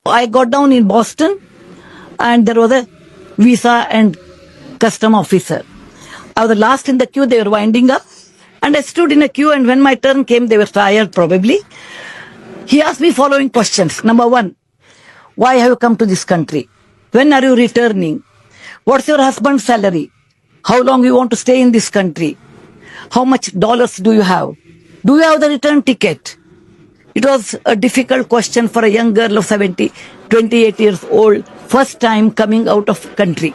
I got down in Boston and there was a visa and custom officer. I was the last in the queue, they were winding up. And I stood in a queue, and when my turn came, they were tired probably. He asked me following questions. Number one, why have you come to this country? When are you returning? What's your husband's salary? How long you want to stay in this country? How much dollars do you have? Do you have the return ticket? It was a difficult question for a young girl of 28 years old, first time coming out of country.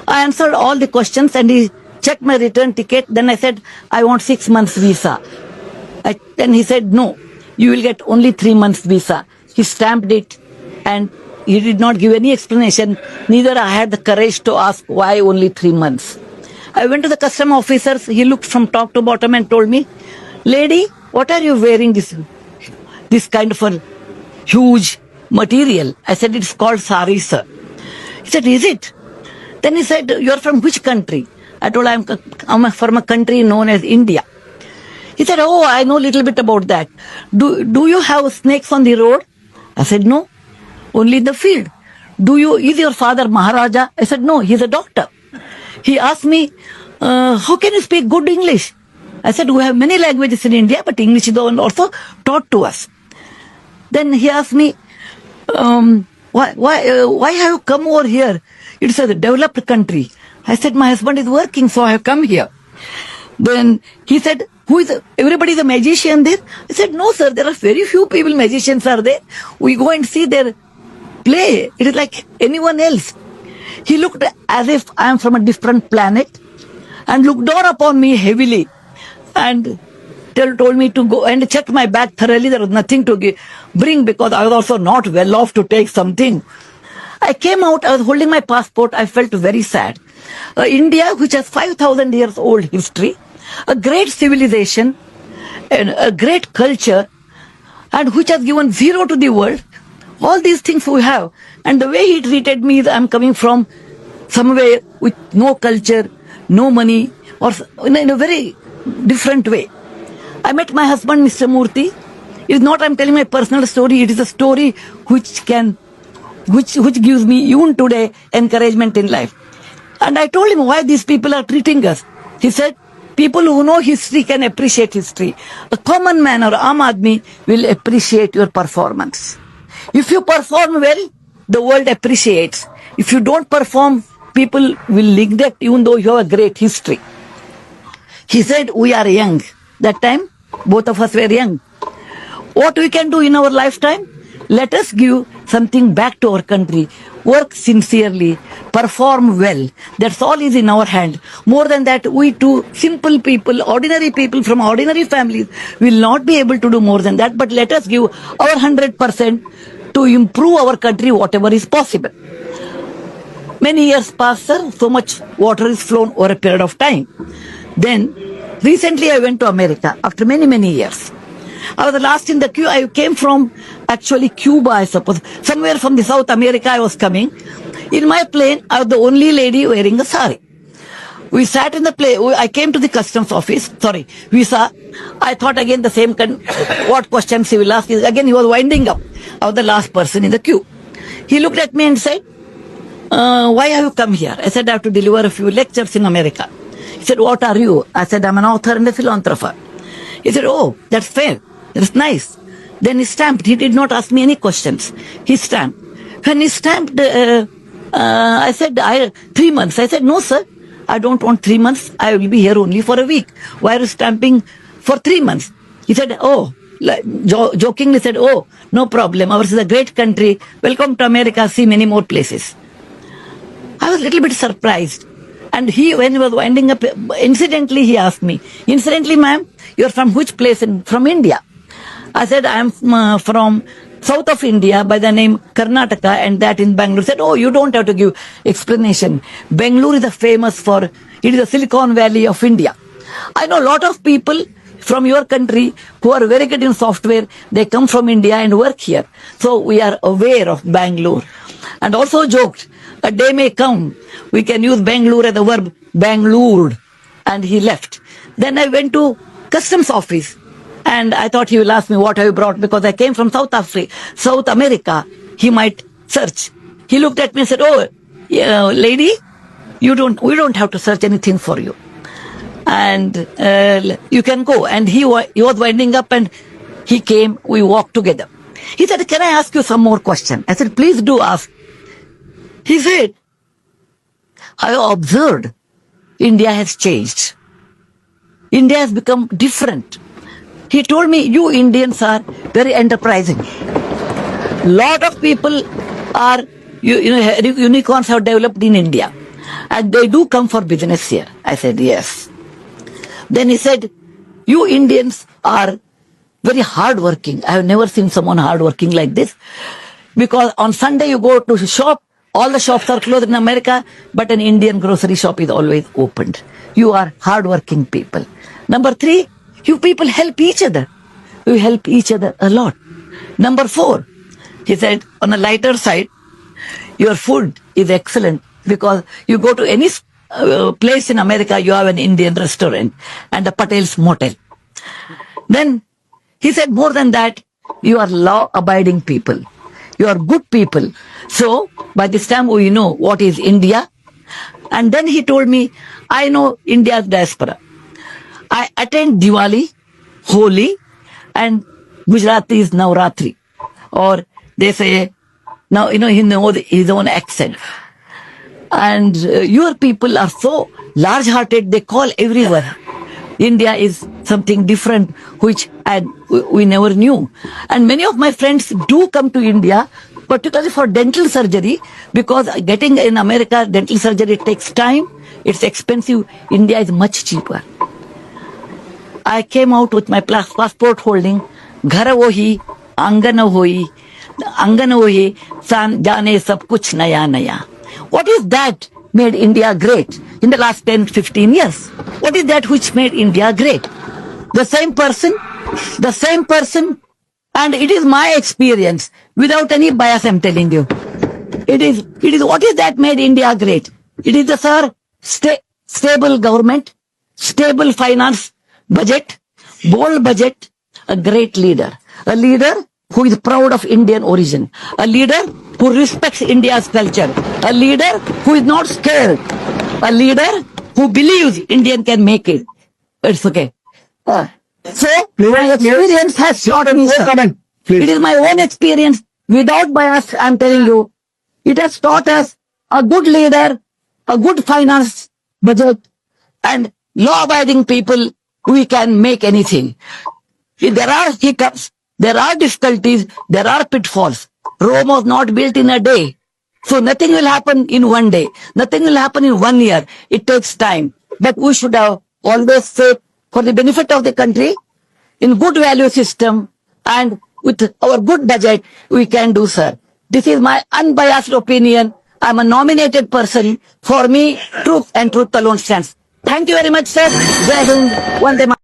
I answered all the questions and he checked my return ticket. Then I said, I want 6 months visa. Then he said, no, you will get only 3 months visa. He stamped it and he did not give any explanation. Neither I had the courage to ask why only 3 months. I went to the custom officers. He looked from top to bottom and told me, lady, what are you wearing this kind of a huge material? I said, it's called sari, sir. He said, is it? Then he said, you're from which country? I told him, I'm from a country known as India. He said, oh, I know a little bit about that. Do you have snakes on the road? I said, no, only in the field. Is your father Maharaja? I said, no, he's a doctor. He asked me, how can you speak good English? I said, we have many languages in India, but English is the one also taught to us. Then he asked me, why have you come over here? It's a developed country. I said, my husband is working, so I have come here. Then he said, everybody is a magician there? I said, no, sir, there are very few people, magicians are there. We go and see their play. It is like anyone else. He looked as if I am from a different planet and looked down upon me heavily and told me to go and check my bag thoroughly. There was nothing to bring because I was also not well off to take something. I came out, I was holding my passport. I felt very sad. India, which has 5,000 years old history, a great civilization, and a great culture, and which has given zero to the world. All these things we have. And the way he treated me, I'm coming from somewhere with no culture, no money, or in a very different way. I met my husband, Mr. Murthy. It's not I'm telling my personal story, it is a story which gives me even today encouragement in life. And I told him why these people are treating us. He said, people who know history can appreciate history. A common man or Aam Aadmi will appreciate your performance. If you perform well, the world appreciates. If you don't perform, people will neglect even though you have a great history. He said, we are young. That time, both of us were young. What we can do in our lifetime? Let us give something back to our country. Work sincerely, perform well. That's all is in our hand. More than that, we too, simple people, ordinary people from ordinary families, will not be able to do more than that. But let us give our 100% to improve our country, whatever is possible. Many years passed, sir. So much water is flown over a period of time. Then, recently I went to America after many, many years. I was the last in the queue. I came from actually Cuba, I suppose. Somewhere from the South America I was coming. In my plane, I was the only lady wearing a sari. We sat in the plane. I came to the customs office. Visa. I thought again the same, what questions he will ask. Again, he was winding up. I was the last person in the queue. He looked at me and said, why have you come here? I said, I have to deliver a few lectures in America. He said, what are you? I said, I'm an author and a philanthropist. He said, oh, that's fair. That's nice. Then he stamped. He did not ask me any questions. He stamped. When he stamped, I said, 3 months. I said, no, sir. I don't want 3 months. I will be here only for a week. Why are you stamping for 3 months? He said, oh, jokingly said, oh, no problem. Ours is a great country. Welcome to America. See many more places. I was a little bit surprised. And when he was winding up, incidentally, he asked me, incidentally, ma'am, you're from which place? From India. I said, I'm from south of India by the name Karnataka, and that in Bangalore. He said, oh, you don't have to give explanation. Bangalore is famous for, it is the Silicon Valley of India. I know a lot of people from your country who are very good in software. They come from India and work here. So we are aware of Bangalore. And also joked, a day may come, we can use Bangalore as a verb, Bangalored. And he left. Then I went to customs office. And I thought he will ask me what have you brought because I came from South America. he might search. He looked at me and said, "Oh, yeah, lady, we don't have to search anything for you. And you can go." And he was winding up and he came, we walked together. He said, "Can I ask you some more question?" I said, "Please do ask." He said, "I observed India has changed. India has become different." He told me, "You Indians are very enterprising. Lot of people are, unicorns have developed in India. And they do come for business here." I said, "Yes." Then he said, "You Indians are very hardworking. I have never seen someone hardworking like this. Because on Sunday you go to shop, all the shops are closed in America, but an Indian grocery shop is always opened. You are hardworking people. Number 3, you people help each other. You help each other a lot. Number 4, he said, on a lighter side, your food is excellent because you go to any place in America, you have an Indian restaurant and a Patel's motel." Then he said, "More than that, you are law-abiding people. You are good people. So by this time we know what is India." And then he told me, "I know India's diaspora. I attend Diwali, Holi, and Gujarati is Navratri." Or they say, now, he knows his own accent. "And your people are so large-hearted, they call everyone. India is something different, which we never knew." And many of my friends do come to India, particularly for dental surgery, because getting in America, dental surgery takes time, it's expensive. India is much cheaper. I came out with my passport holding, "Ghar wohi, angan wohi, jaane sab kuch naya naya." What is that made India great in the last 10-15 years? What is that which made India great? The same person, and it is my experience, without any bias I'm telling you. It is what is that made India great? It is the stable government, stable finance budget, bold budget, a great leader. A leader who is proud of Indian origin. A leader who respects India's culture. A leader who is not scared. A leader who believes Indian can make it. It's okay. So, my experience has taught me, sir. It is my own experience. Without bias, I'm telling you. It has taught us a good leader, a good finance budget, and law-abiding people, we can make anything. If there are hiccups, there are difficulties, there are pitfalls. Rome was not built in a day. So nothing will happen in one day. Nothing will happen in 1 year. It takes time. But we should have always faith for the benefit of the country, in good value system, and with our good budget, we can do, sir. This is my unbiased opinion. I'm a nominated person. For me, truth and truth alone stands. Thank you very much, sir. Jai Hind. Vande Mataram.